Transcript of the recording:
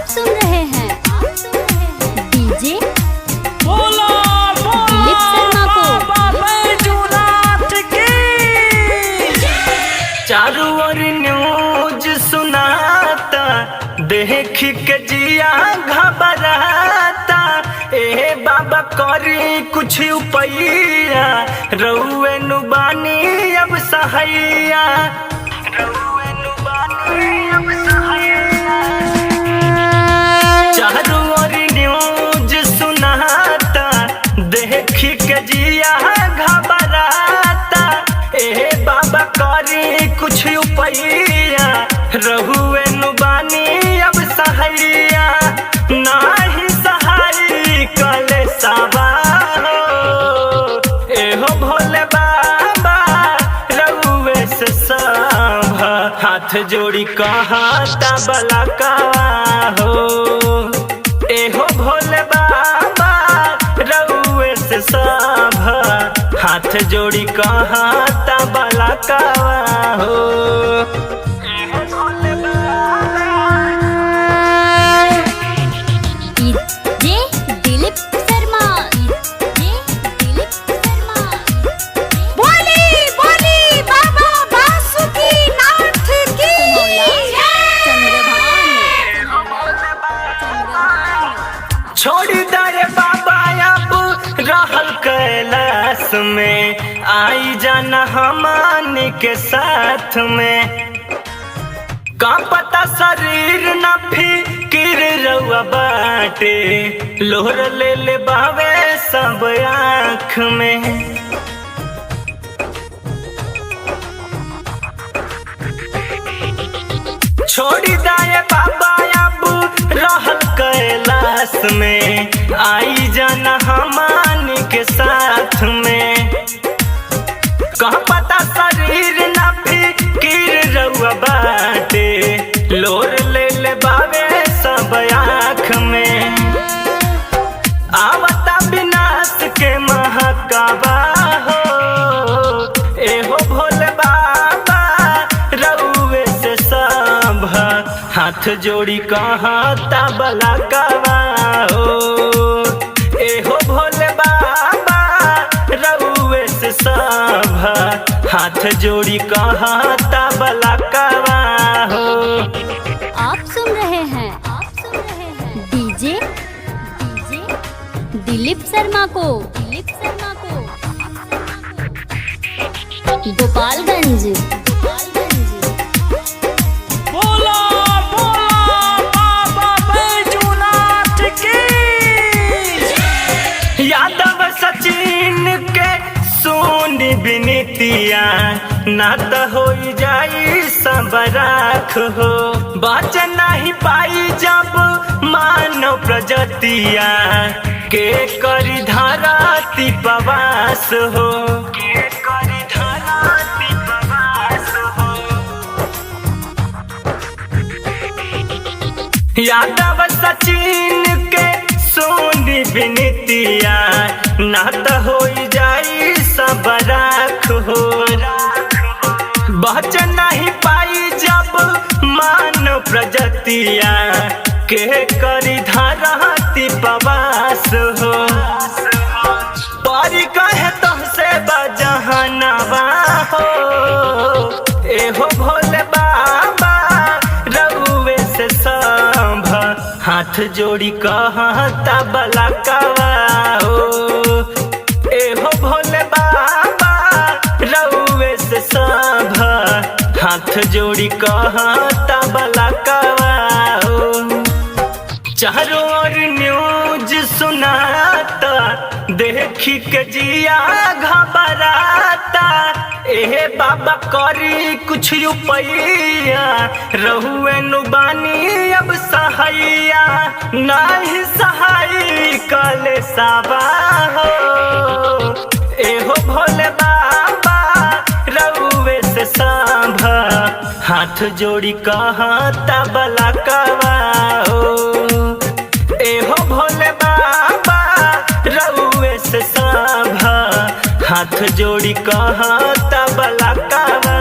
सुन रहे हैं डीजे दिलीप शर्मा को। चारों ओर न्यूज सुनाता, देख के जिया घबराता। ए बाबा करी कुछ उपैया, रउए नु बानी अब सहैया, रउए नु बानी अब सहैया। चारों ओर न्यूज सुनाता, देख के जिया घबराता। ए बाबा करी कुछ उपैया, रहुए नु बानी अब सहैया। नाही सहाय कले साबा हो, एहो भोले बाबा रहुए से सब हाथ जोड़ी कहता बलका हो। एहो भोले बाबा रउए से सब हाथ जोड़ी कहता बलका हो। एहो भोले डीजे दिलीप शर्मा, दिलीप शर्मा। बोली बोली बाबा बासुकीनाथ की छोड़ी दे बाबा अब रहल कैलाश में, आई जाना हमान के साथ में। का पता शरीर न फिकिर रउआ बाटे, लोहर ले ले बावे सब आँख में। छोड़ी दाए बाबा अब रहल कैलाश में, आई जाना हमान के साथ में। कहाँ पता शरीर न फिकिर रउआ बाटे, लोर ले ले बावे सब आँख में। आवता विनाश के महकाबा हो, एहो भोले बाबा रउए से सब हाथ जोड़ी कहता बलकावा हो। एहो भोले बाबा रउए से सब हाथ जोड़ी कहता बलकावा हो। आप सुन रहे हैं डीजे दिलीप शर्मा को, गोपालगंज। यादव सचिन के सुन बिनतिया, ना तो हो जाई सब राख हो। बच नहीं पाई जब मानव प्रजतिया, के करी धरती पवास हो, के करी धरती पवास हो। यादव सचिन के सुन बिनतिया, ना तो हो जाई सब राख हो। बच नहीं पाई जब मानव प्रजतिया, के करी धरती पवास हो। परी कहे तुमसे बजहनवा हो, एहो भोले बाबा रउए से सब हाथ जोड़ी कहता बलकावा हो। एहो भोले बाबा रउए से सब हाथ जोड़ी कहता बलकावा हो। चारों ओर न्यूज सुनाता, देख के जिया घबराता। ए बाबा करी कुछ उपैया, रहुए नु बानी अब सहैया। नाही सहाय कले साबा हो, एहो भोले बाबा रउए से सब हाथ हाथ जोड़ी कहता बलाकावा हो। एहो भोले बाबा रउए से सब हाथ जोड़ी कहता बलाकावा